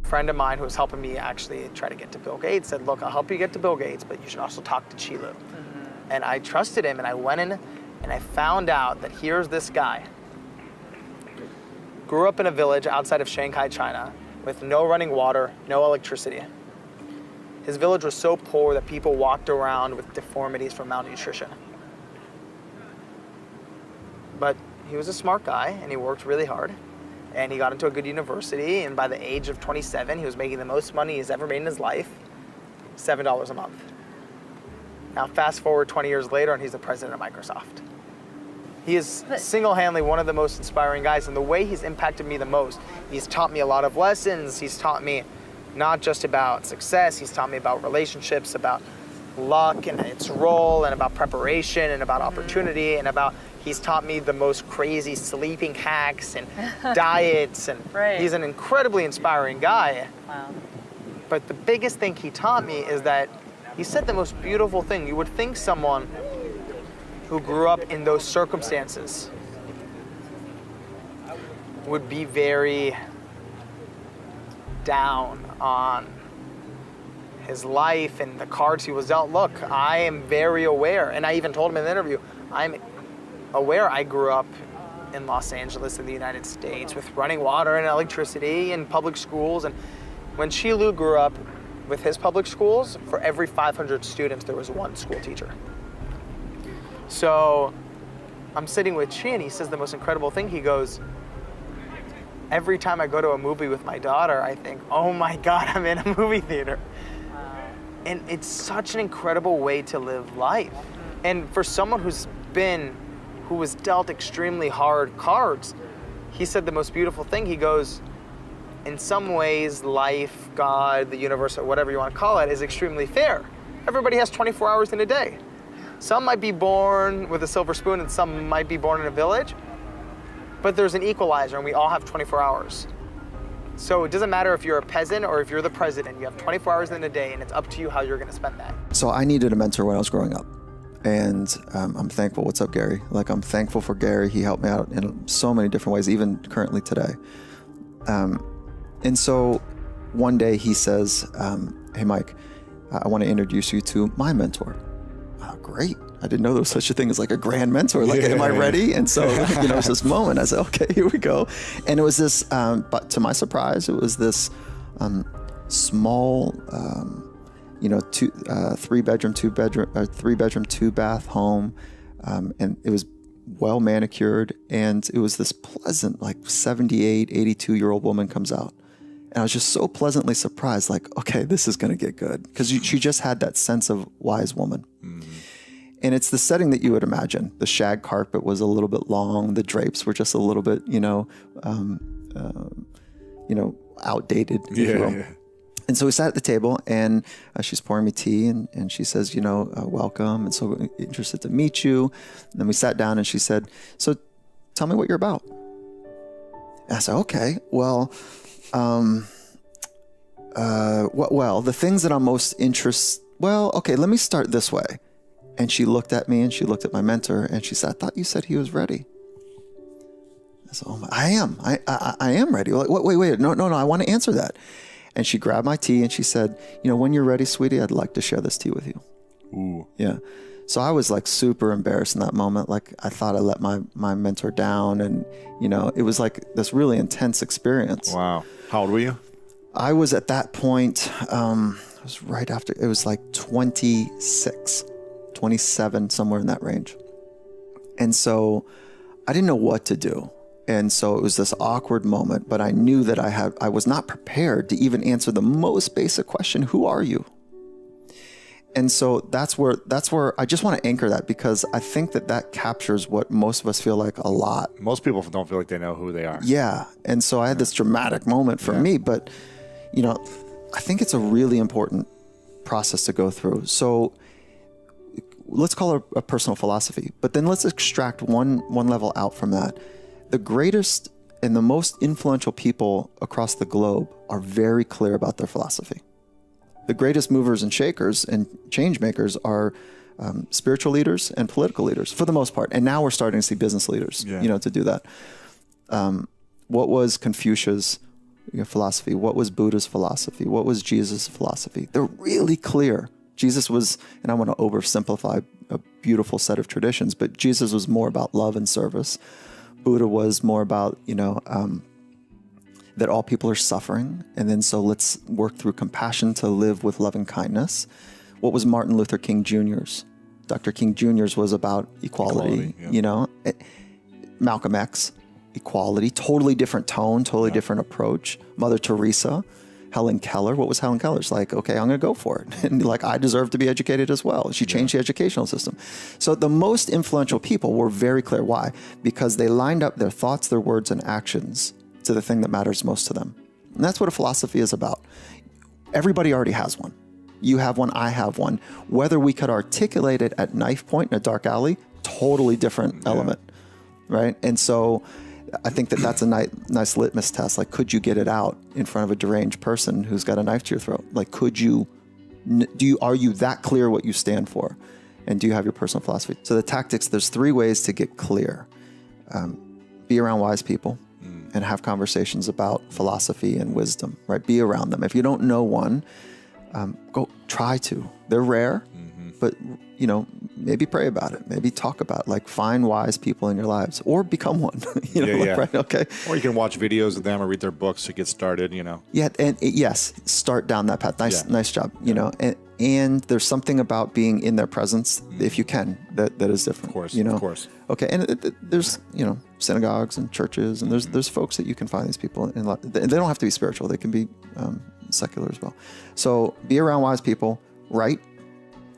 friend of mine who was helping me actually try to get to Bill Gates said, look, I'll help you get to Bill Gates, but you should also talk to Qilu. And I trusted him, and I went in and I found out that here's this guy. Grew up in a village outside of Shanghai, China, with no running water, no electricity. His village was so poor that people walked around with deformities from malnutrition. But he was a smart guy, and he worked really hard. And he got into a good university, and by the age of 27, he was making the most money he's ever made in his life, $7 a month. Now fast forward 20 years later, and he's the president of Microsoft. He is single-handedly one of the most inspiring guys, and the way he's impacted me the most, he's taught me a lot of lessons. He's taught me not just about success, he's taught me about relationships, about luck and its role, and about preparation, and about opportunity, and about, he's taught me the most crazy sleeping hacks and diets, and he's an incredibly inspiring guy. Wow. But the biggest thing he taught me is that he said the most beautiful thing. You would think someone who grew up in those circumstances would be very down on his life and the cards he was dealt. Look, I am very aware, and I even told him in the interview, I'm aware I grew up in Los Angeles in the United States with running water and electricity and public schools. And when Qilu grew up with his public schools, for every 500 students, there was one school teacher. So I'm sitting with Chi, and he says the most incredible thing. He goes, every time I go to a movie with my daughter, I think, oh my God, I'm in a movie theater. Wow. And it's such an incredible way to live life. And for someone who was dealt extremely hard cards, he said the most beautiful thing. He goes, in some ways, life, God, the universe, or whatever you want to call it, is extremely fair. Everybody has 24 hours in a day. Some might be born with a silver spoon, and some might be born in a village, but there's an equalizer, and we all have 24 hours. So it doesn't matter if you're a peasant or if you're the president, you have 24 hours in a day, and it's up to you how you're gonna spend that. So I needed a mentor when I was growing up. And I'm thankful. What's up, Gary? Like, I'm thankful for Gary. He helped me out in so many different ways, even currently today. And so one day he says, hey, Mike, I want to introduce you to my mentor. Oh, great. I didn't know there was such a thing as like a grand mentor. Like, am I ready? And so, you know, it's this moment. I said, okay, here we go. And it was this, but to my surprise, it was this small, you know, three bedroom, two bath home. And it was well manicured. And it was this pleasant, like 78, 82-year-old woman comes out. And I was just so pleasantly surprised, like, okay, this is going to get good. Because she just had that sense of wise woman. Mm-hmm. And it's the setting that you would imagine. The shag carpet was a little bit long. The drapes were just a little bit, outdated, if you will. Yeah. And so we sat at the table, and she's pouring me tea, and she says, welcome, and so interested to meet you. And then we sat down, and she said, so tell me what you're about. And I said, okay, well, the things that I'm most interested, okay, let me start this way. And she looked at me, and she looked at my mentor, and she said, I thought you said he was ready. I said, I am. I am ready. Like, wait, no, I want to answer that. And she grabbed my tea, and she said, when you're ready, sweetie, I'd like to share this tea with you. Ooh. Yeah. So I was like super embarrassed in that moment. Like, I thought I let my mentor down, and, it was like this really intense experience. Wow. How old were you? I was at that point, it was right after, it was like 26, 27, somewhere in that range. And so I didn't know what to do. And so it was this awkward moment, but I knew that I was not prepared to even answer the most basic question, who are you? And so that's where I just want to anchor that, because I think that captures what most of us feel like a lot. Most people don't feel like they know who they are. Yeah. And so I had this dramatic moment for me, but I think it's a really important process to go through. So let's call it a personal philosophy, but then let's extract one level out from that. The greatest and the most influential people across the globe are very clear about their philosophy. The greatest movers and shakers and change makers are spiritual leaders and political leaders for the most part. And now we're starting to see business leaders, to do that. What was Confucius philosophy? What was Buddha's philosophy? What was Jesus' philosophy? They're really clear. Jesus was, and I want to oversimplify a beautiful set of traditions, but Jesus was more about love and service. Buddha was more about, that all people are suffering. And then so let's work through compassion to live with love and kindness. What was Martin Luther King Jr.'s? Dr. King Jr.'s was about equality. Malcolm X, equality, totally different tone, totally different approach. Mother Teresa, Helen Keller. What was Helen Keller's like? Okay, I'm going to go for it. And like, I deserve to be educated as well. She changed the educational system. So the most influential people were very clear. Why? Because they lined up their thoughts, their words, and actions to the thing that matters most to them. And that's what a philosophy is about. Everybody already has one. You have one, I have one. Whether we could articulate it at knife point in a dark alley, totally different element, right? And so I think that that's a nice litmus test. Like, could you get it out in front of a deranged person who's got a knife to your throat? Like, are you that clear what you stand for? And do you have your personal philosophy? So the tactics, there's 3 ways to get clear. Be around wise people and have conversations about philosophy and wisdom, right? Be around them. If you don't know one, go try to. They're rare, but maybe pray about it. Maybe talk about it. Like, find wise people in your lives, or become one. Right? Okay. Or you can watch videos of them or read their books to get started. Yeah, and yes, start down that path. Nice job. And there's something about being in their presence, if you can, that is different. Of course. Okay, and there's synagogues and churches, and there's folks that you can find these people in. They don't have to be spiritual; they can be secular as well. So be around wise people. Write,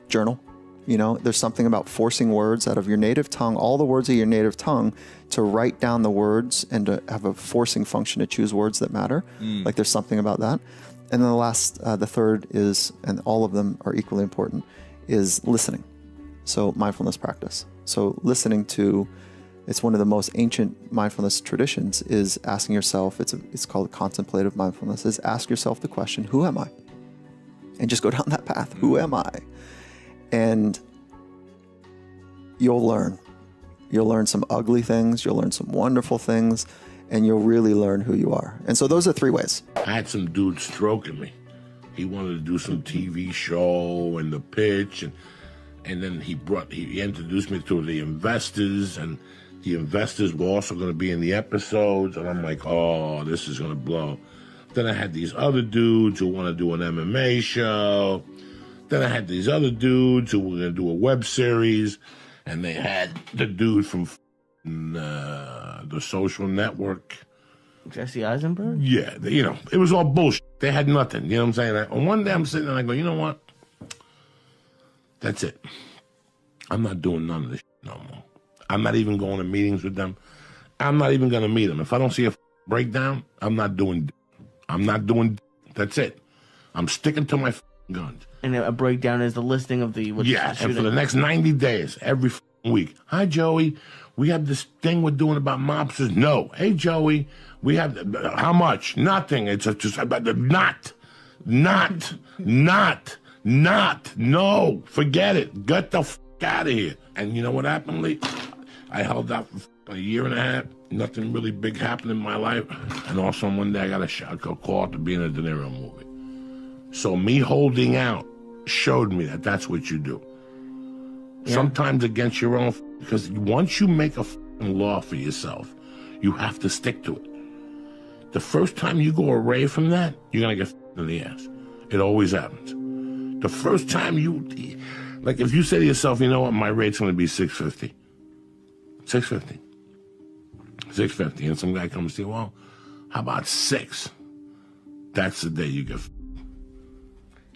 journal. There's something about forcing words out of your native tongue, all the words of your native tongue, to write down the words and to have a forcing function to choose words that matter. Like, there's something about that. And then the third is, and all of them are equally important, is listening. So mindfulness practice. So listening to, it's one of the most ancient mindfulness traditions, is asking yourself, it's called contemplative mindfulness, is ask yourself the question, who am I? And just go down that path. Who am I? And you'll learn. You'll learn some ugly things. You'll learn some wonderful things. And you'll really learn who you are. And so those are 3 ways. I had some dude stroking me. He wanted to do some TV show and the pitch. And then he introduced me to the investors. And the investors were also going to be in the episodes. And I'm like, oh, this is going to blow. Then I had these other dudes who want to do an MMA show. Then I had these other dudes who were going to do a web series, and they had the dude from The Social Network. Jesse Eisenberg? Yeah, it was all bullshit. They had nothing, you know what I'm saying? And one day I'm sitting there and I go, you know what? That's it. I'm not doing none of this shit no more. I'm not even going to meetings with them. I'm not even going to meet them. If I don't see a breakdown, I'm not doing. That's it. I'm sticking to my guns. And a breakdown is the listing of the and for the next 90 days, every week. Hi, Joey. We have this thing we're doing about mobsters. No. Hey, Joey. We have how much? Nothing. It's just about not. No. Forget it. Get the out of here. And you know what happened, Lee? I held out for a year and a half. Nothing really big happened in my life. And also one day I got a call to be in a De Niro movie. So me holding out showed me that that's what you do. Yeah. Sometimes against your own, because once you make a law for yourself, you have to stick to it. The first time you go away from that, you're going to get in the ass. It always happens. The first time like if you say to yourself, you know what, my rate's going to be $650. And some guy comes to you, well, how about $6? That's the day you get.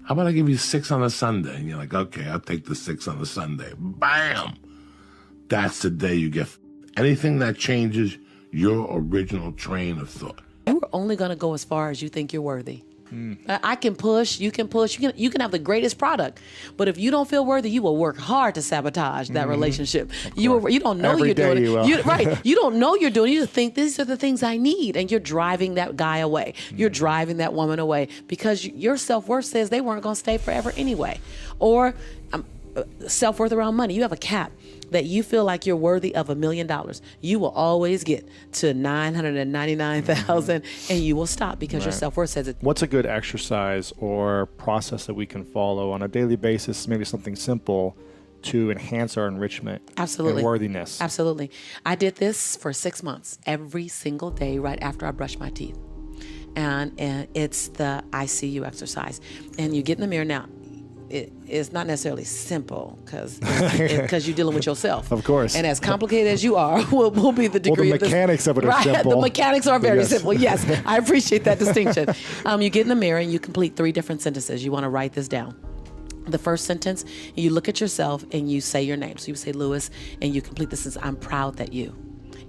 How about I give you $6 on a Sunday? And you're like, okay, I'll take the $6 on a Sunday. Bam! That's the day you get. Anything that changes your original train of thought. You're only going to go as far as you think you're worthy. I can push, you can have the greatest product, but if you don't feel worthy, you will work hard to sabotage that relationship. You don't know you're doing it. Right. You don't know you're doing it. You just think these are the things I need, and you're driving that guy away. You're driving that woman away because your self-worth says they weren't going to stay forever anyway. Or self-worth around money. You have a cap. that you feel like you're worthy of $1 million, you will always get to 999,000 and you will stop because your self-worth says it. What's a good exercise or process that we can follow on a daily basis, maybe something simple, to enhance our enrichment Absolutely. and worthiness? Absolutely. I did this for 6 months, every single day right after I brushed my teeth. And it's the ICU exercise. And you get in the mirror now. It's not necessarily simple because you're dealing with yourself. Of course. And as complicated as you are, will be the degree the mechanics of it are simple. The mechanics are very Yes. simple. Yes, I appreciate that distinction. You get in the mirror and you complete 3 different sentences. You want to write this down. The first sentence, you look at yourself and you say your name. So you say Lewis, and you complete this as I'm proud that you.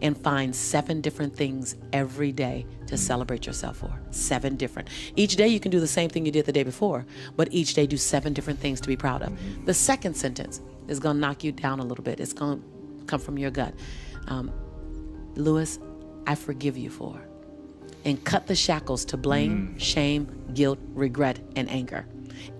And find 7 different things every day to celebrate yourself for. 7 different. Each day you can do the same thing you did the day before, but each day do 7 different things to be proud of. The second sentence is going to knock you down a little bit. It's going to come from your gut. Lewis, I forgive you for. And cut the shackles to blame, shame, guilt, regret, and anger.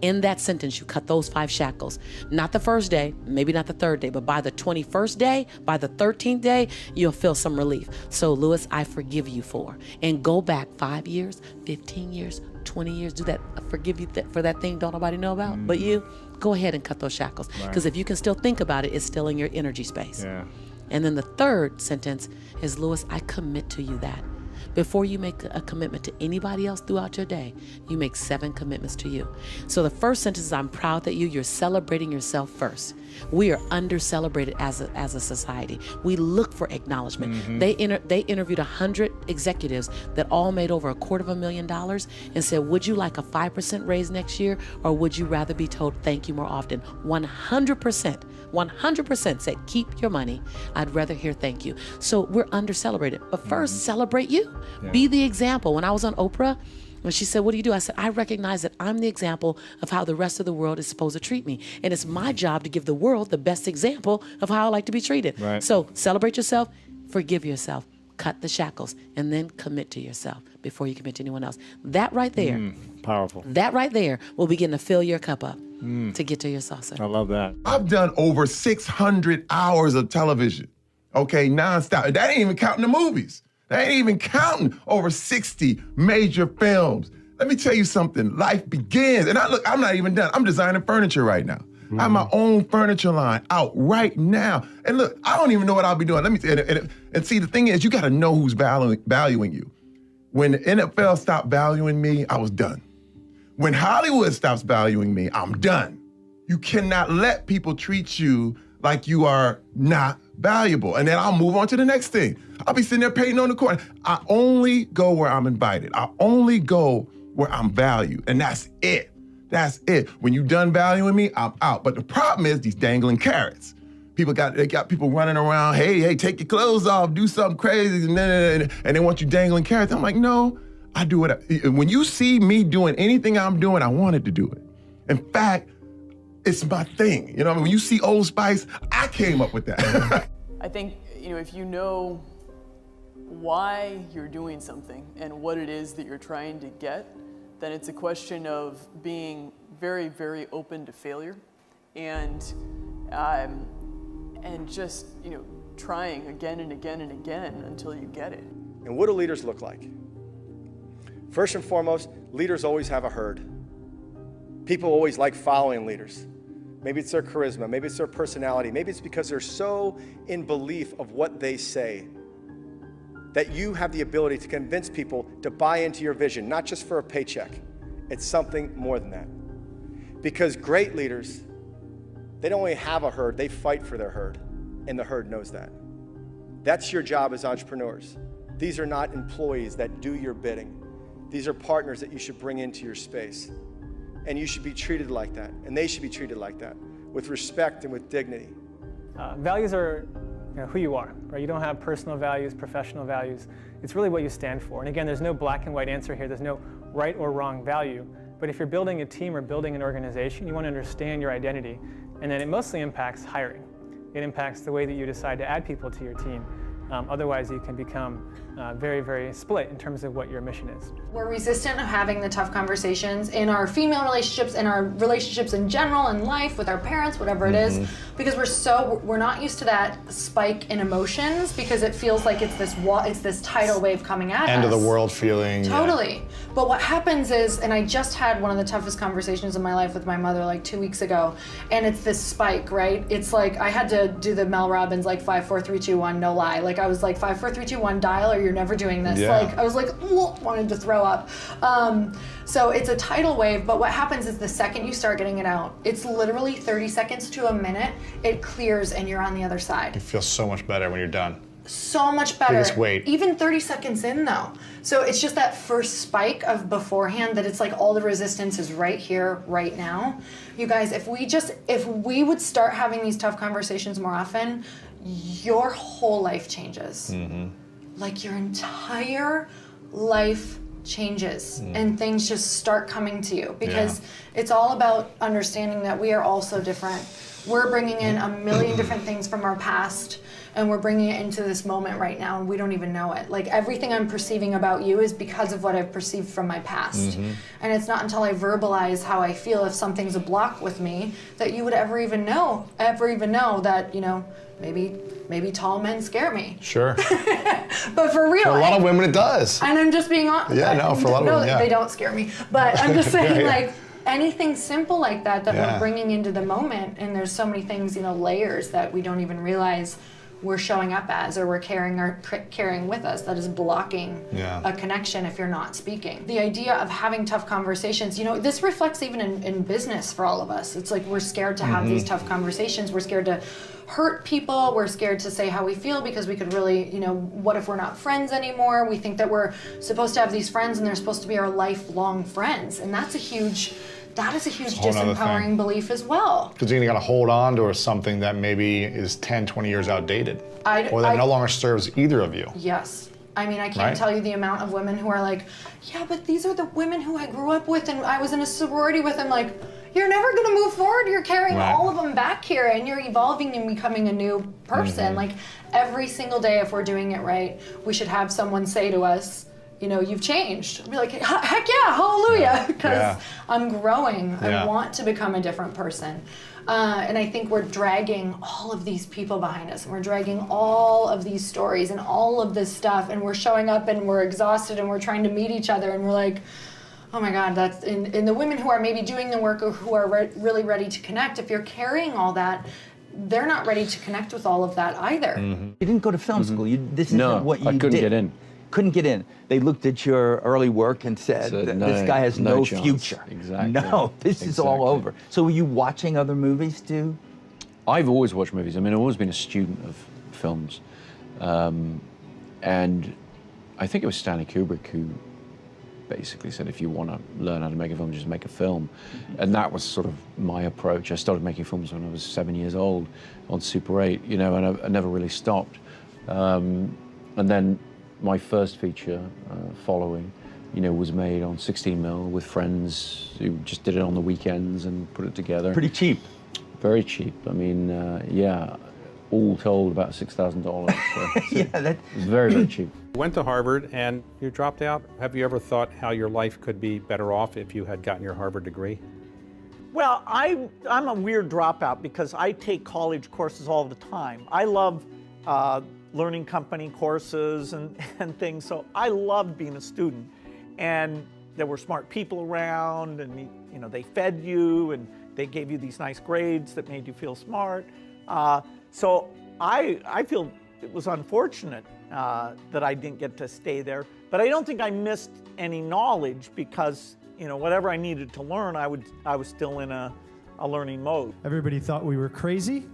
In that sentence, you cut those 5 shackles. Not the first day, maybe not the 3rd day, but by the 21st day, by the 13th day, you'll feel some relief. So, Lewis, I forgive you for. And go back 5 years, 15 years, 20 years. Do that. I forgive you for that thing don't nobody know about. But you, go ahead and cut those shackles. Because if you can still think about it, it's still in your energy space. Yeah. And then the 3rd sentence is, Lewis, I commit to you that. Before you make a commitment to anybody else throughout your day, you make 7 commitments to you. So the first sentence is, I'm proud that you're celebrating yourself first. We are under-celebrated as a society. We look for acknowledgement. They interviewed 100 executives that all made over $250,000 and said, would you like a 5% raise next year, or would you rather be told thank you more often? 100% said, keep your money. I'd rather hear thank you. So we're under-celebrated. But first, celebrate you. Yeah. Be the example. When I was on Oprah, when she said, what do you do? I said, I recognize that I'm the example of how the rest of the world is supposed to treat me. And it's my job to give the world the best example of how I like to be treated. Right. So celebrate yourself, forgive yourself, cut the shackles, and then commit to yourself before you commit to anyone else. That right there, powerful. That right there will begin to fill your cup up to get to your saucer. I love that. I've done over 600 hours of television, okay, nonstop. That ain't even counting the movies. That ain't even counting over 60 major films. Let me tell you something. Life begins. And I'm not even done. I'm designing furniture right now. I have my own furniture line out right now. And look, I don't even know what I'll be doing. Let me and see, the thing is, you got to know who's valuing you. When the NFL stopped valuing me, I was done. When Hollywood stops valuing me, I'm done. You cannot let people treat you like you are not valuable. And then I'll move on to the next thing. I'll be sitting there painting on the corner. I only go where I'm invited. I only go where I'm valued. And that's it. That's it. When you're done valuing me, I'm out. But the problem is these dangling carrots. They got people running around, hey, take your clothes off, do something crazy, and they want you dangling carrots. I'm like, no, I do it. When you see me doing anything I'm doing, I wanted to do it. In fact, it's my thing. You know what I mean? When you see Old Spice, I came up with that. I think, if you know why you're doing something and what it is that you're trying to get, then it's a question of being very, very open to failure and just, trying again and again and again until you get it. And what do leaders look like? First and foremost, leaders always have a herd. People always like following leaders. Maybe it's their charisma, maybe it's their personality, maybe it's because they're so in belief of what they say that you have the ability to convince people to buy into your vision, not just for a paycheck. It's something more than that. Because great leaders, they don't only have a herd, they fight for their herd, and the herd knows that. That's your job as entrepreneurs. These are not employees that do your bidding. These are partners that you should bring into your space. And you should be treated like that, and they should be treated like that, with respect and with dignity. Values are who you are, right? You don't have personal values, professional values. It's really what you stand for. And again, there's no black and white answer here. There's no right or wrong value. But if you're building a team or building an organization, you want to understand your identity. And then it mostly impacts hiring. It impacts the way that you decide to add people to your team. Otherwise, you can become very, very split in terms of what your mission is. We're resistant of having the tough conversations in our female relationships, in our relationships in general, in life, with our parents, whatever it is. because we're not used to that spike in emotions, because it feels like it's this tidal wave coming at us. End of the world feeling. Totally. Yeah. But what happens is, and I just had one of the toughest conversations in my life with my mother like 2 weeks ago, and it's this spike, right? It's like I had to do the Mel Robbins like 5, 4, 3, 2, 1, no lie. Like I was like 5, 4, 3, 2, 1, dial, or you're never doing this. Yeah. Like I was like, wanted to throw up. So it's a tidal wave, but what happens is the second you start getting it out, it's literally 30 seconds to a minute, it clears and you're on the other side. It feels so much better when you're done. So much better. Biggest weight. Even 30 seconds in though. So it's just that first spike of beforehand that it's like all the resistance is right here, right now. You guys, if we would start having these tough conversations more often, your whole life changes. Mm-hmm. Like your entire life changes and things just start coming to you, because it's all about understanding that we are all so different. We're bringing in a million different things from our past, and we're bringing it into this moment right now, and we don't even know it. Like everything I'm perceiving about you is because of what I've perceived from my past. And it's not until I verbalize how I feel if something's a block with me that you would ever even know that, you know, maybe tall men scare me. Sure. But for real. For a lot of women it does. And I'm just being honest. Yeah, no, for a lot of women, yeah. They don't scare me. But I'm just saying, Yeah. like, anything simple like that Yeah. we're bringing into the moment, and there's so many things, you know, layers that we don't even realize we're showing up as, or we're carrying with us, that is blocking a connection if you're not speaking. The idea of having tough conversations, you know, this reflects even in business for all of us. It's like we're scared to have these tough conversations. We're scared to hurt people. We're scared to say how we feel, because we could really, you know, what if we're not friends anymore? We think that we're supposed to have these friends and they're supposed to be our lifelong friends. And that is a huge disempowering belief as well. Because you're going to hold on to something that maybe is 10, 20 years outdated. Or that no longer serves either of you. Yes. I mean, I can't tell you the amount of women who are like, yeah, but these are the women who I grew up with and I was in a sorority with, and like, you're never going to move forward. You're carrying all of them back here, and you're evolving and becoming a new person. Like every single day, if we're doing it right, we should have someone say to us, you know, you've changed. I'll be like, heck yeah, hallelujah, because I'm growing. I want to become a different person. And I think we're dragging all of these people behind us, and we're dragging all of these stories and all of this stuff, and we're showing up and we're exhausted and we're trying to meet each other, and we're like, oh my God, that's in the women who are maybe doing the work or who are really ready to connect. If you're carrying all that, they're not ready to connect with all of that either. You didn't go to film school. This isn't what you did. I couldn't get in. Couldn't get in. They looked at your early work and said, this guy has no future. Exactly. No, this is all over. So were you watching other movies too? I've always watched movies. I mean, I've always been a student of films. And I think it was Stanley Kubrick who basically said, if you want to learn how to make a film, just make a film. And that was sort of my approach. I started making films when I was 7 years old on Super 8, you know, and I never really stopped. And then my first feature, Following, you know, was made on 16mm with friends who just did it on the weekends and put it together. Pretty cheap. Very cheap. I mean, yeah, all told about $6,000. So yeah, that was very, very cheap. You went to Harvard and you dropped out. Have you ever thought how your life could be better off if you had gotten your Harvard degree? Well, I'm a weird dropout because I take college courses all the time. I love learning company courses and things, so I loved being a student. And there were smart people around, and you know, they fed you and they gave you these nice grades that made you feel smart. So I feel it was unfortunate that I didn't get to stay there, but I don't think I missed any knowledge because, you know, whatever I needed to learn, I was still in a learning mode. Everybody thought we were crazy.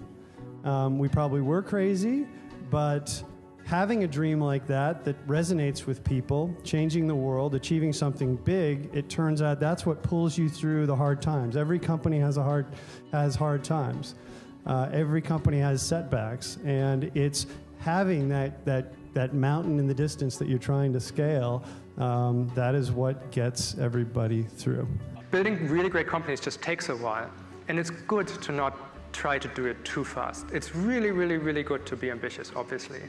We probably were crazy, but having a dream like that resonates with people, changing the world, achieving something big, it turns out that's what pulls you through the hard times. Every company has hard times. Every company has setbacks, and it's having that mountain in the distance that you're trying to scale, that is what gets everybody through. Building really great companies just takes a while, and it's good to not try to do it too fast. It's really, really, really good to be ambitious, obviously.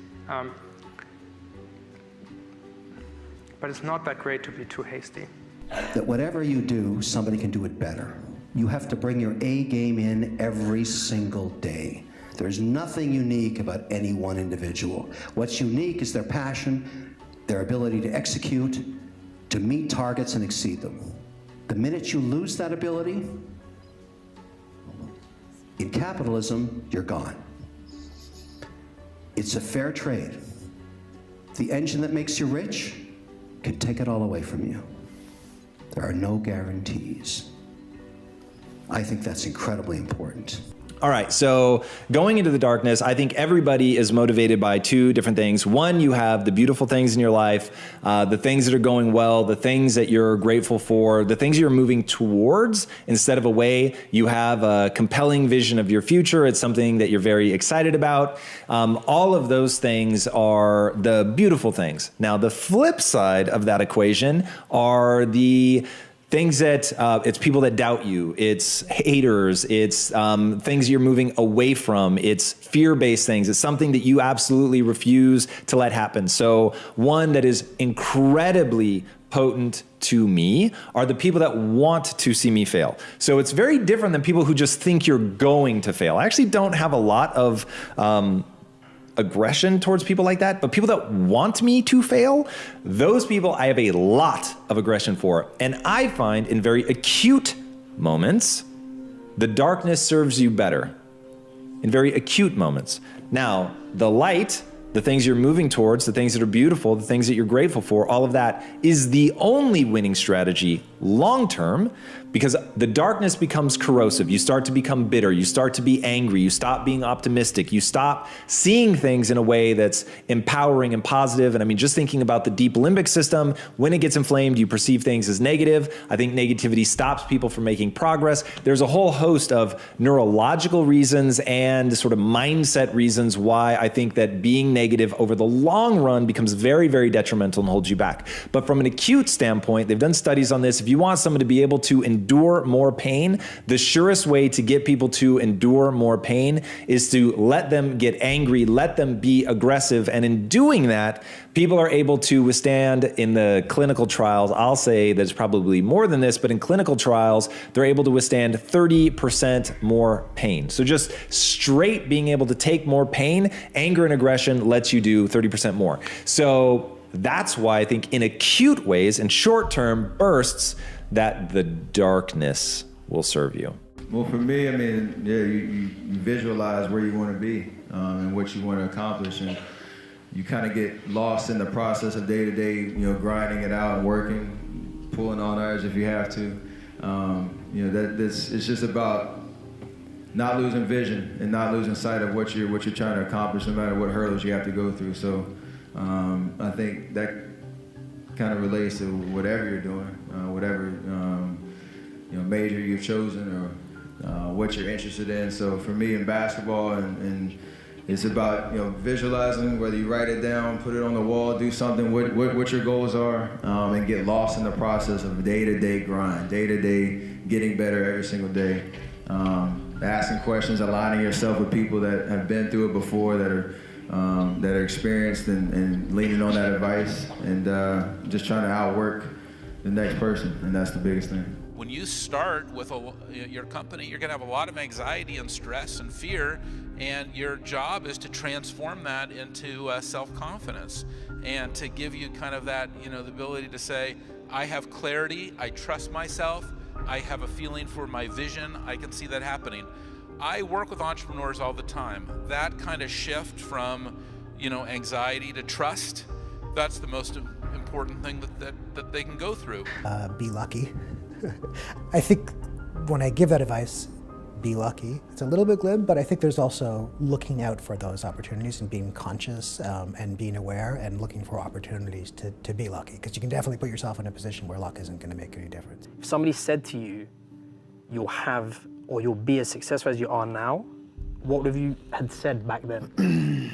But it's not that great to be too hasty. That whatever you do, somebody can do it better. You have to bring your A game in every single day. There's nothing unique about any one individual. What's unique is their passion, their ability to execute, to meet targets and exceed them. The minute you lose that ability, in capitalism, you're gone. It's a fair trade. The engine that makes you rich can take it all away from you. There are no guarantees. I think that's incredibly important. All right, so going into the darkness, I think everybody is motivated by two different things. One, you have the beautiful things in your life, the things that are going well, the things that you're grateful for, the things you're moving towards instead of away. You have a compelling vision of your future. It's something that you're very excited about. All of those things are the beautiful things. Now, the flip side of that equation are the things that it's people that doubt you, it's haters, it's things you're moving away from, it's fear-based things, it's something that you absolutely refuse to let happen. So one that is incredibly potent to me are the people that want to see me fail. So it's very different than people who just think you're going to fail. I actually don't have a lot of aggression towards people like that, but people that want me to fail, those people I have a lot of aggression for. And I find in very acute moments, the darkness serves you better. In very acute moments. Now, the light, the things you're moving towards, the things that are beautiful, the things that you're grateful for, all of that is the only winning strategy long term, because the darkness becomes corrosive. You start to become bitter. You start to be angry. You stop being optimistic. You stop seeing things in a way that's empowering and positive. And I mean, just thinking about the deep limbic system, when it gets inflamed, you perceive things as negative. I think negativity stops people from making progress. There's a whole host of neurological reasons and sort of mindset reasons why I think that being negative over the long run becomes very, very detrimental and holds you back. But from an acute standpoint, they've done studies on this. If you want someone to be able to endure more pain, the surest way to get people to endure more pain is to let them get angry, let them be aggressive. And in doing that, people are able to withstand in the clinical trials. I'll say that it's probably more than this, but in clinical trials, they're able to withstand 30% more pain. So just straight being able to take more pain, anger and aggression lets you do 30% more. So that's why I think in acute ways, in short-term bursts, that the darkness will serve you. Well, for me, I mean, yeah, you visualize where you want to be and what you want to accomplish, and you kind of get lost in the process of day-to-day, you know, grinding it out and working, pulling on ours if you have to. You know, it's just about not losing vision and not losing sight of what you're trying to accomplish, no matter what hurdles you have to go through. So I think that kind of relates to whatever you're doing, whatever you know, major you've chosen or what you're interested in. So for me in basketball, and it's about, you know, visualizing, whether you write it down, put it on the wall, do something, what your goals are, and get lost in the process of day-to-day grind, day-to-day getting better every single day. Asking questions, aligning yourself with people that have been through it before, that are experienced, and leaning on that advice, and just trying to outwork the next person, and that's the biggest thing. When you start with your company, you're going to have a lot of anxiety and stress and fear, and your job is to transform that into self-confidence and to give you kind of that, you know, the ability to say, I have clarity, I trust myself, I have a feeling for my vision, I can see that happening. I work with entrepreneurs all the time. That kind of shift from, you know, anxiety to trust, that's the most important thing that they can go through. Be lucky. I think when I give that advice, be lucky, it's a little bit glib, but I think there's also looking out for those opportunities and being conscious and being aware and looking for opportunities to be lucky, because you can definitely put yourself in a position where luck isn't going to make any difference. If somebody said to you, you'll have or you'll be as successful as you are now, what would you had said back then?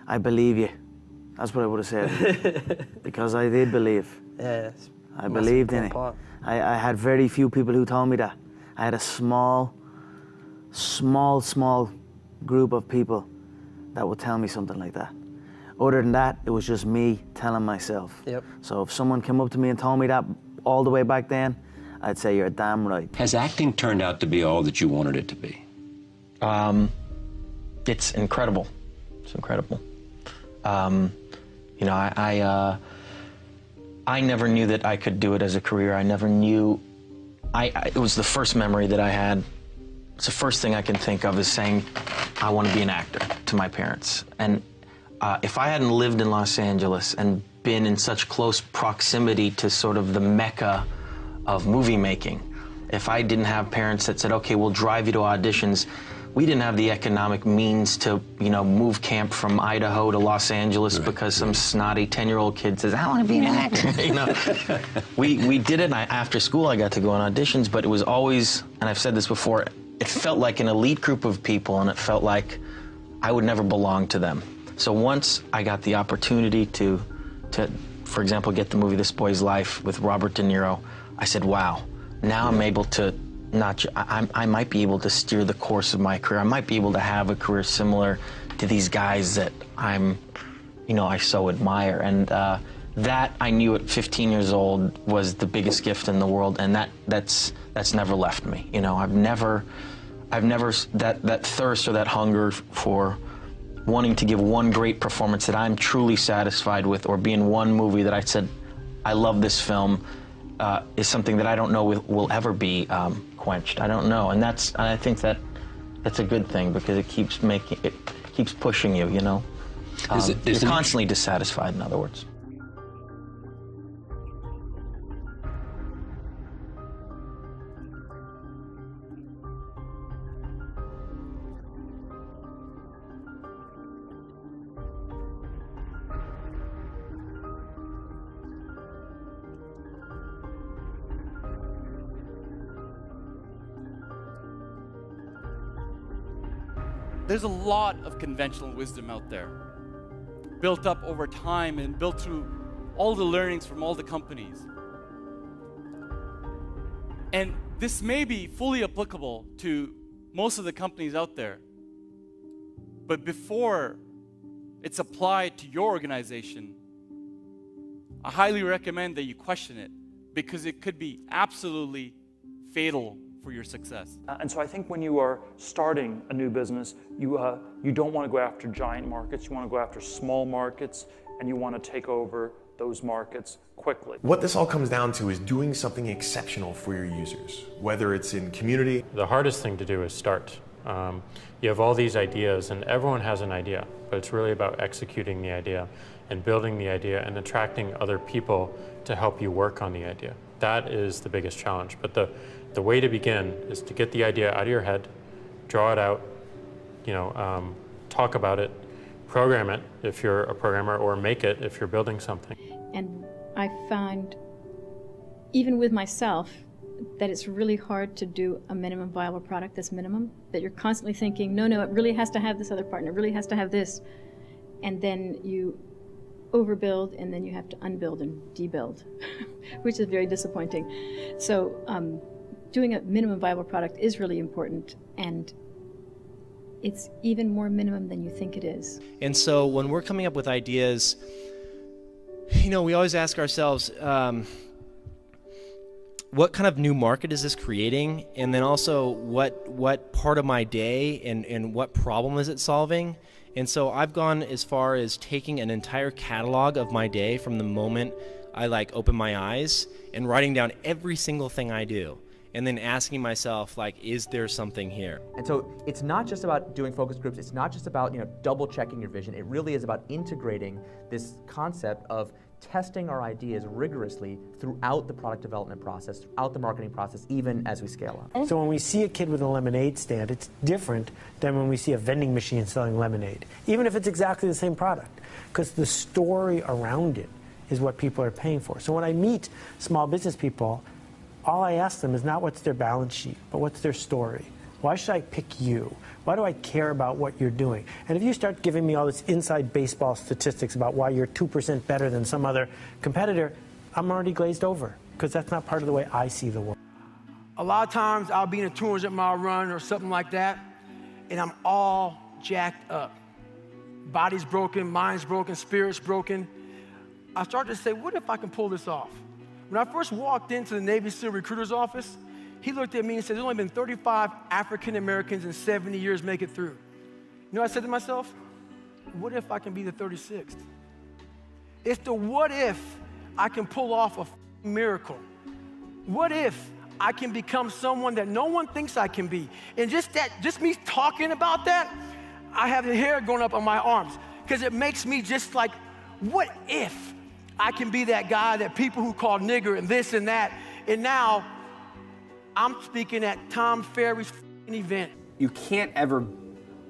I believe you. That's what I would have said. Because I did believe. Yeah, I believed in it. I had very few people who told me that. I had a small group of people that would tell me something like that. Other than that, it was just me telling myself. Yep. So if someone came up to me and told me that all the way back then, I'd say you're damn right. Has acting turned out to be all that you wanted it to be? It's incredible. It's incredible. You know, I never knew that I could do it as a career. I never knew. It was the first memory that I had. It's the first thing I can think of is saying, I want to be an actor to my parents. And if I hadn't lived in Los Angeles and been in such close proximity to sort of the mecca of movie making, if I didn't have parents that said, okay, we'll drive you to auditions, we didn't have the economic means to, you know, move camp from Idaho to Los Angeles because some snotty 10-year-old kid says, I want to be an actor. You know, we did it. And after school, I got to go on auditions, but it was always, and I've said this before, it felt like an elite group of people, and it felt like I would never belong to them. So once I got the opportunity to, for example, get the movie This Boy's Life with Robert De Niro, I said, wow, now I'm able to I might be able to steer the course of my career. I might be able to have a career similar to these guys that I so admire. And that I knew at 15 years old was the biggest gift in the world, and that's never left me. You know, I've never that thirst or that hunger for wanting to give one great performance that I'm truly satisfied with, or be in one movie that I said, I love this film, is something that I don't know will ever be quenched. I don't know, and I think that's a good thing, because it keeps pushing you. You know, you're constantly dissatisfied. In other words. There's a lot of conventional wisdom out there, built up over time and built through all the learnings from all the companies. And this may be fully applicable to most of the companies out there. But before it's applied to your organization, I highly recommend that you question it, because it could be absolutely fatal for your success. And so I think when you are starting a new business, you don't want to go after giant markets. You want to go after small markets, and you want to take over those markets quickly. What this all comes down to is doing something exceptional for your users, whether it's in community. The hardest thing to do is start. You have all these ideas, and everyone has an idea, but it's really about executing the idea and building the idea and attracting other people to help you work on the idea. That is the biggest challenge. But the way to begin is to get the idea out of your head, draw it out, talk about it, program it if you're a programmer, or make it if you're building something. And I find, even with myself, that it's really hard to do a minimum viable product that's minimum, that you're constantly thinking, no, it really has to have this other part, and it really has to have this. And then you overbuild, and then you have to unbuild and debuild, which is very disappointing. So doing a minimum viable product is really important, and it's even more minimum than you think it is. And so when we're coming up with ideas, we always ask ourselves, what kind of new market is this creating? And then also, what part of my day and what problem is it solving? And so I've gone as far as taking an entire catalog of my day from the moment I open my eyes and writing down every single thing I do. And then asking myself, is there something here? And so it's not just about doing focus groups. It's not just about double checking your vision. It really is about integrating this concept of testing our ideas rigorously throughout the product development process, throughout the marketing process, even as we scale up. So when we see a kid with a lemonade stand, it's different than when we see a vending machine selling lemonade, even if it's exactly the same product, because the story around it is what people are paying for. So when I meet small business people, all I ask them is not what's their balance sheet, but what's their story. Why should I pick you? Why do I care about what you're doing? And if you start giving me all this inside baseball statistics about why you're 2% better than some other competitor, I'm already glazed over, because that's not part of the way I see the world. A lot of times I'll be in a 200-mile run or something like that, and I'm all jacked up. Body's broken, mind's broken, spirit's broken. I start to say, what if I can pull this off? When I first walked into the Navy SEAL recruiter's office, he looked at me and said, there's only been 35 African Americans in 70 years make it through. You know what I said to myself? What if I can be the 36th? It's the what if I can pull off a miracle. What if I can become someone that no one thinks I can be? And just me talking about that, I have the hair going up on my arms because it makes me just like, what if I can be that guy that people who call nigger and this and that, and now I'm speaking at Tom Ferry's event. You can't ever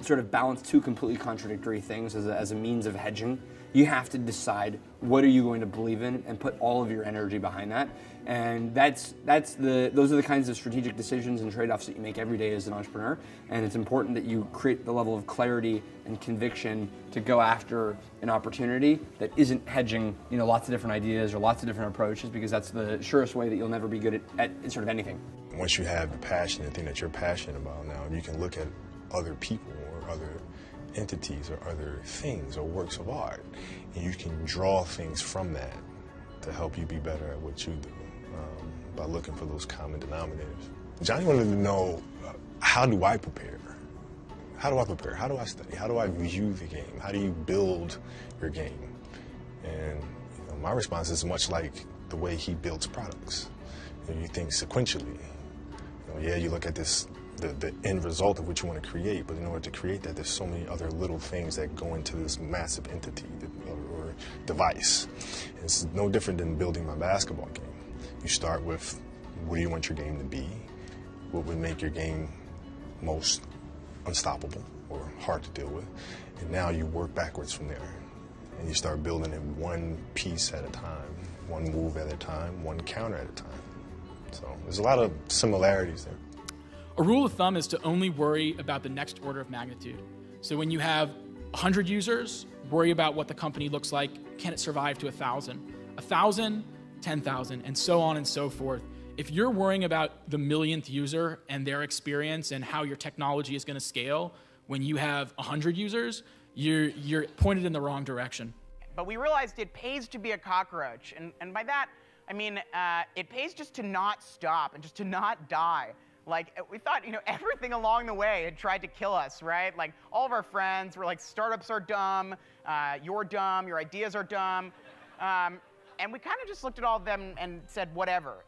sort of balance two completely contradictory things as a means of hedging. You have to decide what are you going to believe in and put all of your energy behind that. And those are the kinds of strategic decisions and trade-offs that you make every day as an entrepreneur. And it's important that you create the level of clarity and conviction to go after an opportunity that isn't hedging, lots of different ideas or lots of different approaches, because that's the surest way that you'll never be good at sort of anything. Once you have the passion, the thing that you're passionate about now, you can look at other people or other entities or other things or works of art, and you can draw things from that to help you be better at what you do by looking for those common denominators. Johnny wanted to know, how do I prepare? How do I prepare? How do I study? How do I view the game? How do you build your game? And my response is much like the way he builds products. You think sequentially. You look at the end result of what you want to create, but in order to create that, there's so many other little things that go into this massive entity or device. And it's no different than building my basketball game. You start with, what do you want your game to be? What would make your game most unstoppable or hard to deal with? And now you work backwards from there. And you start building it one piece at a time, one move at a time, one counter at a time. So there's a lot of similarities there. A rule of thumb is to only worry about the next order of magnitude. So when you have 100 users, worry about what the company looks like. Can it survive to 1,000? 1,000, 10,000, and so on and so forth. If you're worrying about the millionth user and their experience and how your technology is going to scale when you have 100 users, you're pointed in the wrong direction. But we realized it pays to be a cockroach. And by that, I mean, it pays just to not stop and just to not die. Like, we thought, everything along the way had tried to kill us, right? Like, all of our friends were like, startups are dumb, you're dumb, your ideas are dumb. And we kind of just looked at all of them and said, whatever,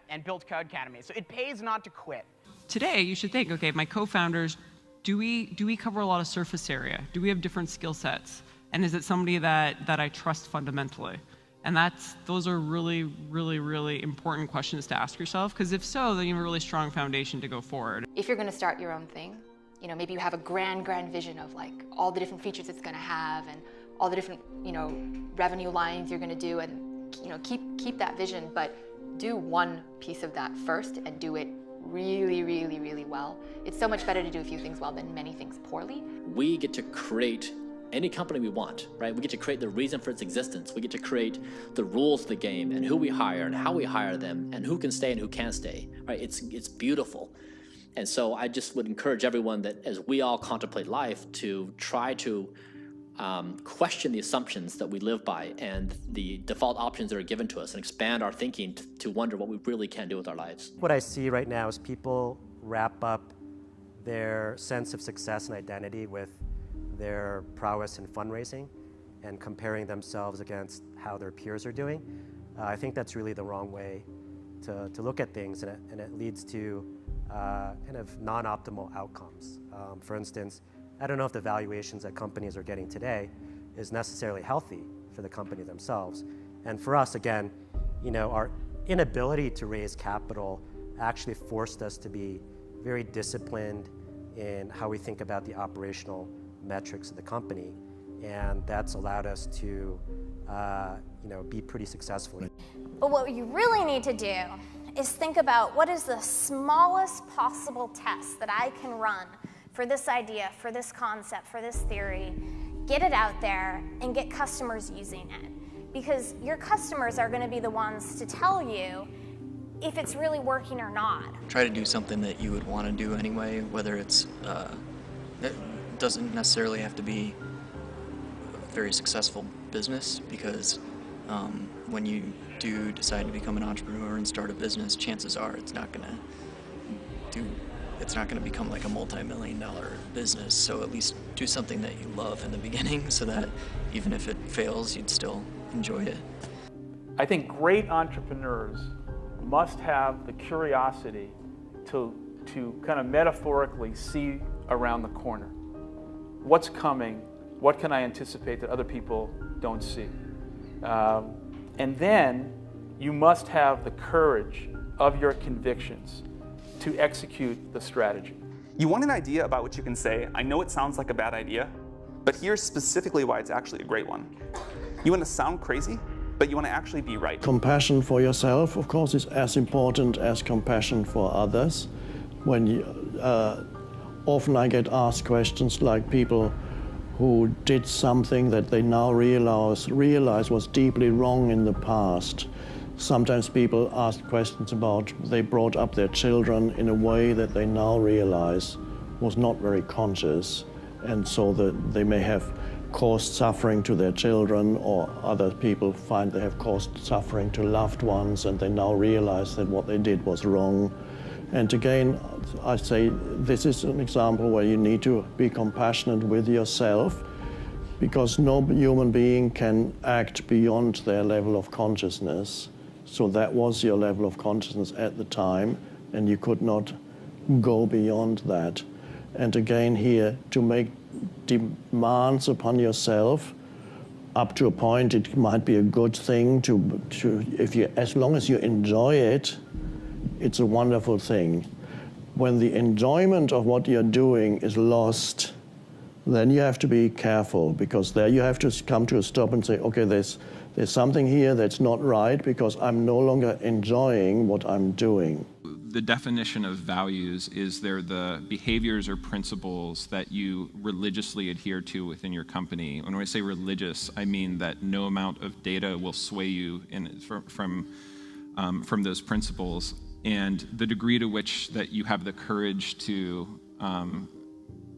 and built Codecademy. So it pays not to quit. Today, you should think, okay, my co-founders, do we cover a lot of surface area? Do we have different skill sets? And is it somebody that I trust fundamentally? And those are really, really, really important questions to ask yourself, because if so, then you have a really strong foundation to go forward. If you're going to start your own thing, maybe you have a grand vision of like all the different features it's going to have and all the different, revenue lines you're going to do, and keep that vision, but do one piece of that first and do it really, really, really well. It's so much better to do a few things well than many things poorly. We get to create any company we want, right? We get to create the reason for its existence. We get to create the rules of the game and who we hire and how we hire them and who can stay and who can't stay, right? It's beautiful. And so I just would encourage everyone that as we all contemplate life to try to question the assumptions that we live by and the default options that are given to us and expand our thinking to wonder what we really can do with our lives. What I see right now is people wrap up their sense of success and identity with their prowess in fundraising and comparing themselves against how their peers are doing. I think that's really the wrong way to look at things, and it leads to kind of non-optimal outcomes. For instance, I don't know if the valuations that companies are getting today is necessarily healthy for the company themselves. And for us, again, our inability to raise capital actually forced us to be very disciplined in how we think about the operational metrics of the company, and that's allowed us to be pretty successful. But what you really need to do is think about what is the smallest possible test that I can run for this idea, for this concept, for this theory, get it out there and get customers using it. Because your customers are going to be the ones to tell you if it's really working or not. Try to do something that you would want to do anyway, whether it doesn't necessarily have to be a very successful business, because When you do decide to become an entrepreneur and start a business, chances are it's not going to become like a multi-million-dollar business. So at least do something that you love in the beginning, so that even if it fails, you'd still enjoy it. I think great entrepreneurs must have the curiosity to kind of metaphorically see around the corner. What's coming? What can I anticipate that other people don't see? And then you must have the courage of your convictions to execute the strategy. You want an idea about what you can say. I know it sounds like a bad idea, but here's specifically why it's actually a great one. You want to sound crazy, but you want to actually be right. Compassion for yourself, of course, is as important as compassion for others. When you, often I get asked questions like people who did something that they now realize was deeply wrong in the past. Sometimes people ask questions about they brought up their children in a way that they now realize was not very conscious, and so that they may have caused suffering to their children, or other people find they have caused suffering to loved ones and they now realize that what they did was wrong. And again, I say this is an example where you need to be compassionate with yourself, because no human being can act beyond their level of consciousness. So that was your level of consciousness at the time, and you could not go beyond that. And again here, to make demands upon yourself, up to a point it might be a good thing to if you, as long as you enjoy it, it's a wonderful thing. When the enjoyment of what you're doing is lost, then you have to be careful, because there you have to come to a stop and say, okay, there's something here that's not right, because I'm no longer enjoying what I'm doing. The definition of values is they're the behaviors or principles that you religiously adhere to within your company. When I say religious, I mean that no amount of data will sway you from those principles. And the degree to which that you have the courage to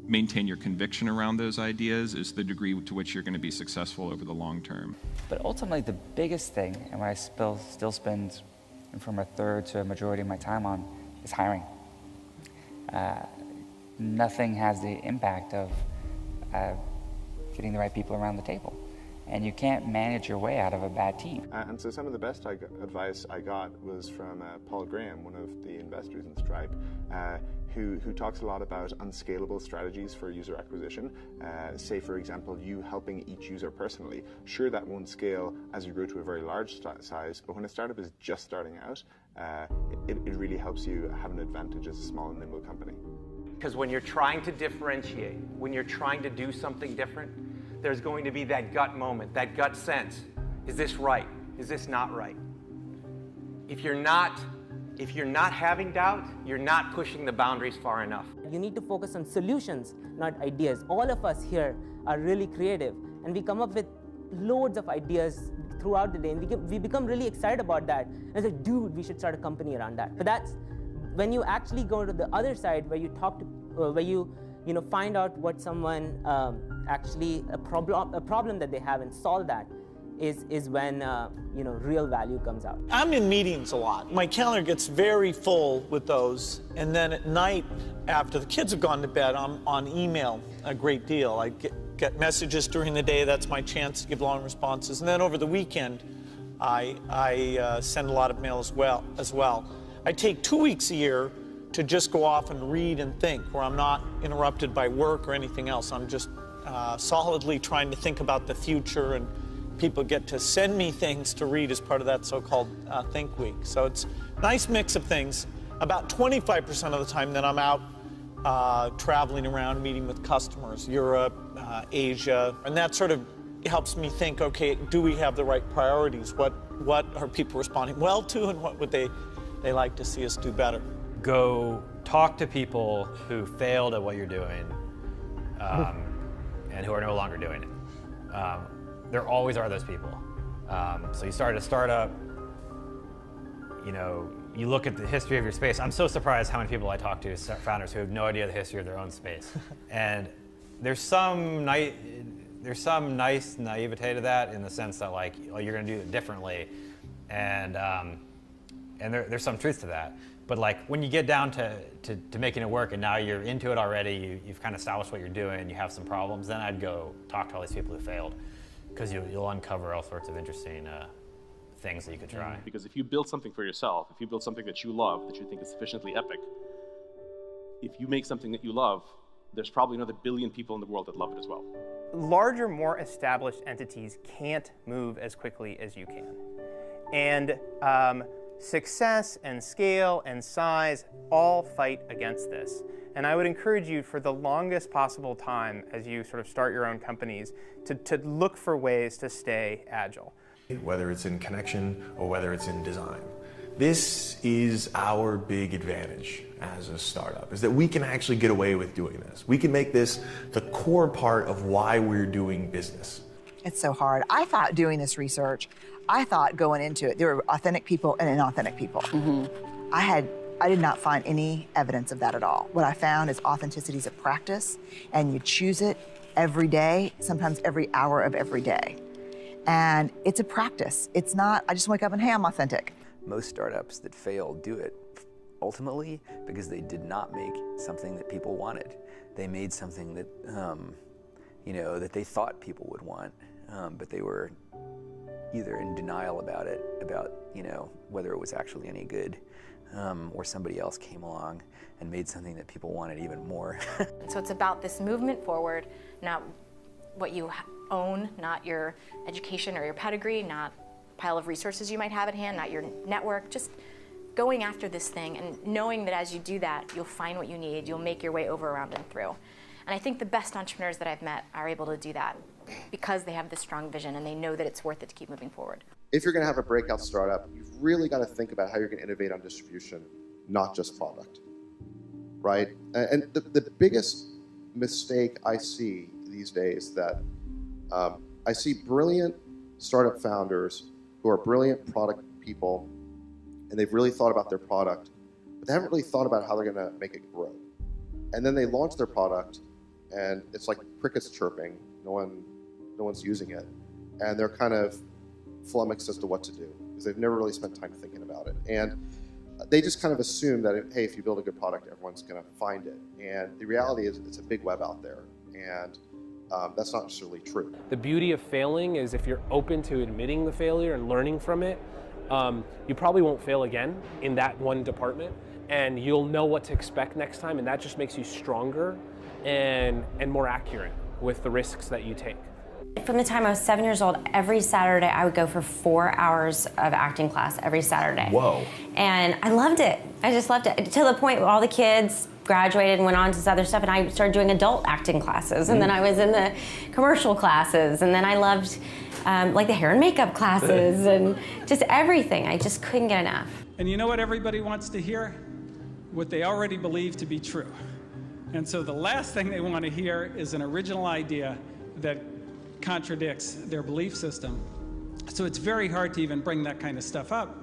maintain your conviction around those ideas is the degree to which you're going to be successful over the long term. But ultimately, the biggest thing, and what I still spend from a third to a majority of my time on, is hiring. Nothing has the impact of getting the right people around the table. And you can't manage your way out of a bad team. And so some of the best advice I got was from Paul Graham, one of the investors in Stripe, who talks a lot about unscalable strategies for user acquisition. Say, for example, you helping each user personally. Sure, that won't scale as you grow to a very large size, but when a startup is just starting out, it really helps you have an advantage as a small and nimble company. Because when you're trying to differentiate, when you're trying to do something different, there's going to be that gut moment, that gut sense. Is this right? Is this not right? If you're not having doubt, you're not pushing the boundaries far enough. You need to focus on solutions, not ideas. All of us here are really creative, and we come up with loads of ideas throughout the day, and we become really excited about that. And it's like, dude, we should start a company around that. But that's when you actually go to the other side, where you talk to, where you find out what someone actually a problem that they have and solve that, is when real value comes out. I'm in meetings a lot. My calendar gets very full with those, and then at night, after the kids have gone to bed, I'm on email a great deal. I get messages during the day. That's my chance to give long responses, and then over the weekend, I send a lot of mail as well. I take 2 weeks a year to just go off and read and think, where I'm not interrupted by work or anything else. I'm just solidly trying to think about the future, and people get to send me things to read as part of that so-called Think Week. So it's a nice mix of things. About 25% of the time that I'm out traveling around, meeting with customers, Europe, Asia, and that sort of helps me think, okay, do we have the right priorities? What are people responding well to, and what would they like to see us do better? Go talk to people who failed at what you're doing and who are no longer doing it. There always are those people. So you start a startup, you look at the history of your space. I'm so surprised how many people I talk to, founders who have no idea the history of their own space. And there's there's some nice naivete to that in the sense that like, oh, you're going to do it differently, and there's some truth to that. But like when you get down to making it work and now you're into it already, you've kind of established what you're doing, you have some problems, then I'd go talk to all these people who failed, because you'll uncover all sorts of interesting things that you could try. Because if you build something for yourself, if you build something that you love, that you think is sufficiently epic, if you make something that you love, there's probably another billion people in the world that love it as well. Larger, more established entities can't move as quickly as you can. And success and scale and size all fight against this. And I would encourage you for the longest possible time as you sort of start your own companies to look for ways to stay agile. Whether it's in connection or whether it's in design. This is our big advantage as a startup, is that we can actually get away with doing this. We can make this the core part of why we're doing business. It's so hard. I thought doing this research, I thought going into it, there were authentic people and inauthentic people. I did not find any evidence of that at all. What I found is authenticity is a practice, and you choose it every day, sometimes every hour of every day. And it's a practice. It's not, I just wake up and, hey, I'm authentic. Most startups that fail do it ultimately because they did not make something that people wanted. They made something that, that they thought people would want, but they were either in denial about it, whether it was actually any good, or somebody else came along and made something that people wanted even more. So it's about this movement forward, not what you own, not your education or your pedigree, not a pile of resources you might have at hand, not your network, just going after this thing and knowing that as you do that, you'll find what you need, you'll make your way over, around, and through. And I think the best entrepreneurs that I've met are able to do that because they have this strong vision and they know that it's worth it to keep moving forward. If you're going to have a breakout startup, you've really got to think about how you're going to innovate on distribution, not just product, right? And the biggest mistake I see these days that I see brilliant startup founders who are brilliant product people, and they've really thought about their product, but they haven't really thought about how they're going to make it grow. And then they launch their product, and it's like crickets chirping. No one's using it, and they're kind of flummoxed as to what to do because they've never really spent time thinking about it. And they just kind of assume that, hey, if you build a good product, everyone's going to find it. And the reality is, it's a big web out there, and that's not necessarily true. The beauty of failing is if you're open to admitting the failure and learning from it, you probably won't fail again in that one department, and you'll know what to expect next time, and that just makes you stronger and more accurate with the risks that you take. From the time I was 7 years old, every Saturday I would go for 4 hours of acting class every Saturday. Whoa. And I loved it. I just loved it. To the point where all the kids graduated and went on to this other stuff, and I started doing adult acting classes, and then I was in the commercial classes, and then I loved like the hair and makeup classes and just everything. I just couldn't get enough. And you know what everybody wants to hear? What they already believe to be true. And so the last thing they want to hear is an original idea that contradicts their belief system. So it's very hard to even bring that kind of stuff up.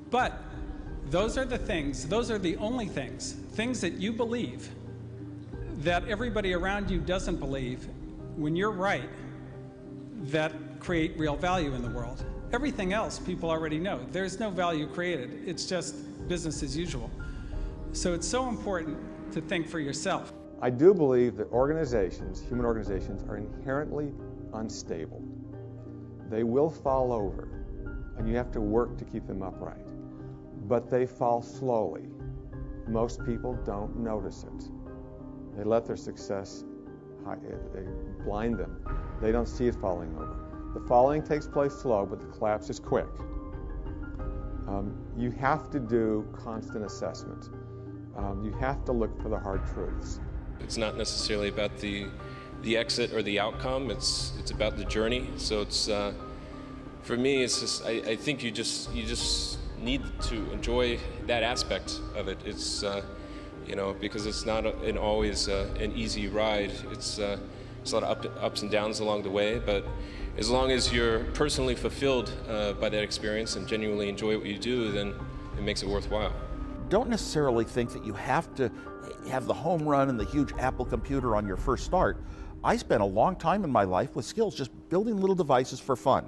But those are the things, those are the only things that you believe that everybody around you doesn't believe, when you're right, that create real value in the world. Everything else people already know. There's no value created. It's just business as usual. So it's so important to think for yourself. I do believe that organizations, human organizations, are inherently unstable. They will fall over, and you have to work to keep them upright. But they fall slowly. Most people don't notice it. They let their success they blind them. They don't see it falling over. The falling takes place slow, but the collapse is quick. You have to do constant assessment. You have to look for the hard truths. It's not necessarily about the exit or the outcome. It's about the journey. So it's for me, it's just I think you just need to enjoy that aspect of it. It's because it's not always an easy ride. It's a lot of ups and downs along the way, but as long as you're personally fulfilled by that experience and genuinely enjoy what you do, then it makes it worthwhile. Don't necessarily think that you have to have the home run and the huge Apple computer on your first start, I spent a long time in my life with skills just building little devices for fun.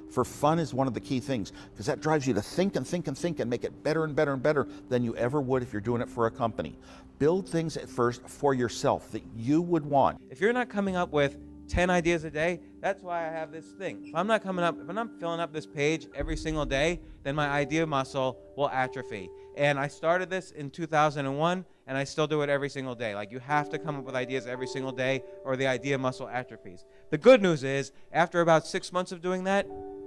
For fun is one of the key things, because that drives you to think and think and think and make it better and better and better than you ever would if you're doing it for a company. Build things at first for yourself that you would want. If you're not coming up with 10 ideas a day, that's why I have this thing. If I'm not filling up this page every single day, then my idea muscle will atrophy. And I started this in 2001, and I still do it every single day. Like, you have to come up with ideas every single day, or the idea muscle atrophies. The good news is, after about 6 months of doing that,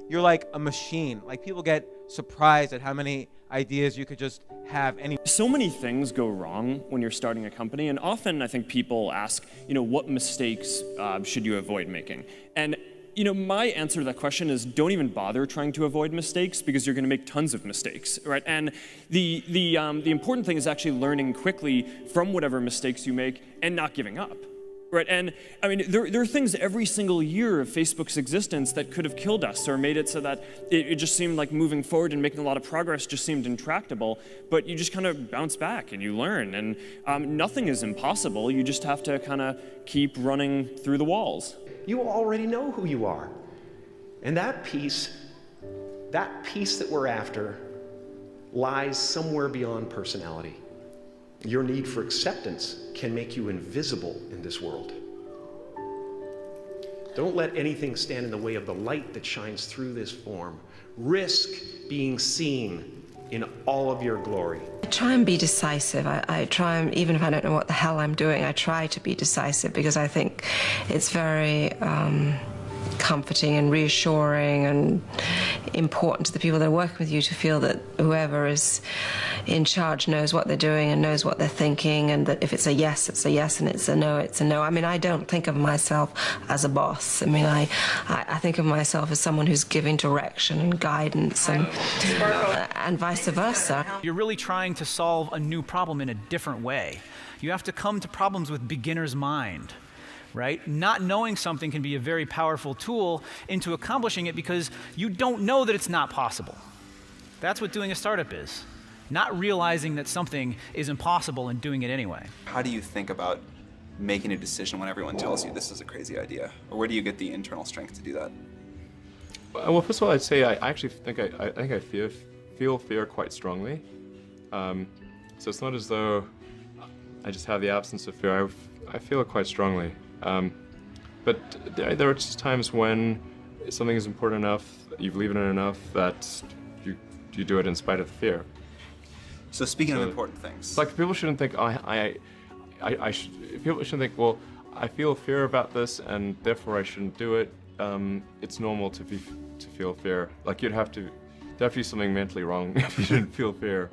you're like a machine. Like, people get surprised at how many ideas you could just have. So many things go wrong when you're starting a company, and often I think people ask, what mistakes should you avoid making? And my answer to that question is don't even bother trying to avoid mistakes, because you're going to make tons of mistakes, right? And the important thing is actually learning quickly from whatever mistakes you make and not giving up. Right, and I mean, there are things every single year of Facebook's existence that could have killed us or made it so that it just seemed like moving forward and making a lot of progress just seemed intractable, but you just kind of bounce back and you learn, and nothing is impossible. You just have to kind of keep running through the walls. You already know who you are, and that piece that we're after lies somewhere beyond personality. Your need for acceptance can make you invisible in this world. Don't let anything stand in the way of the light that shines through this form. Risk being seen in all of your glory. I try and be decisive. I try and, even if I don't know what the hell I'm doing, I try to be decisive, because I think it's very comforting and reassuring and important to the people that are working with you to feel that whoever is in charge knows what they're doing and knows what they're thinking, and that if it's a yes, it's a yes, and it's a no, it's a no. I mean, I don't think of myself as a boss. I mean, I think of myself as someone who's giving direction and guidance, and vice versa. You're really trying to solve a new problem in a different way. You have to come to problems with beginner's mind. Right? Not knowing something can be a very powerful tool into accomplishing it, because you don't know that it's not possible. That's what doing a startup is. Not realizing that something is impossible and doing it anyway. How do you think about making a decision when everyone tells you this is a crazy idea? Or where do you get the internal strength to do that? Well, first of all, I'd say I actually think I feel fear quite strongly. So it's not as though I just have the absence of fear. I feel it quite strongly. But there are just times when something is important enough, you believe in it enough, that you do it in spite of the fear. So speaking of important things, like, people shouldn't think people shouldn't think, well, I feel fear about this and therefore I shouldn't do it. It's normal to feel fear. Like, there'd have to be something mentally wrong if you didn't feel fear.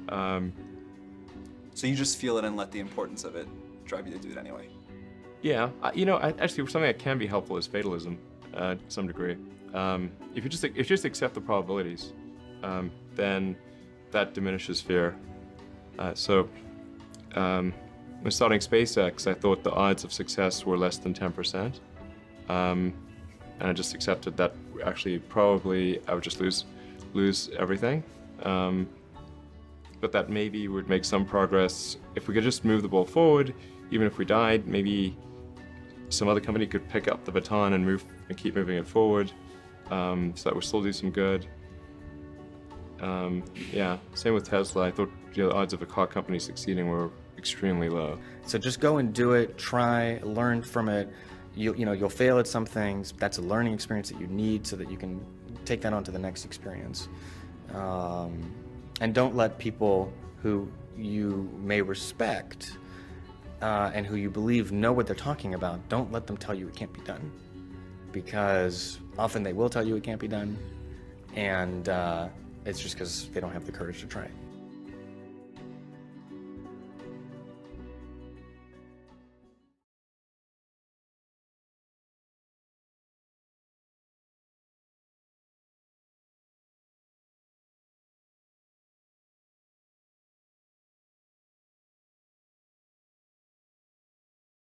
So you just feel it and let the importance of it drive you to do it anyway. Yeah, actually, something that can be helpful is fatalism, to some degree. If you just accept the probabilities, then that diminishes fear. When starting SpaceX, I thought the odds of success were less than 10%, and I just accepted that actually probably I would just lose everything. But that maybe would make some progress if we could just move the ball forward. Even if we died, maybe some other company could pick up the baton and keep moving it forward, so that would still do some good. Yeah, same with Tesla. I thought the odds of a car company succeeding were extremely low. So just go and do it, try, learn from it. You'll fail at some things. That's a learning experience that you need so that you can take that on to the next experience. And don't let people who you may respect and who you believe know what they're talking about, don't let them tell you it can't be done. Because often they will tell you it can't be done, and it's just because they don't have the courage to try it.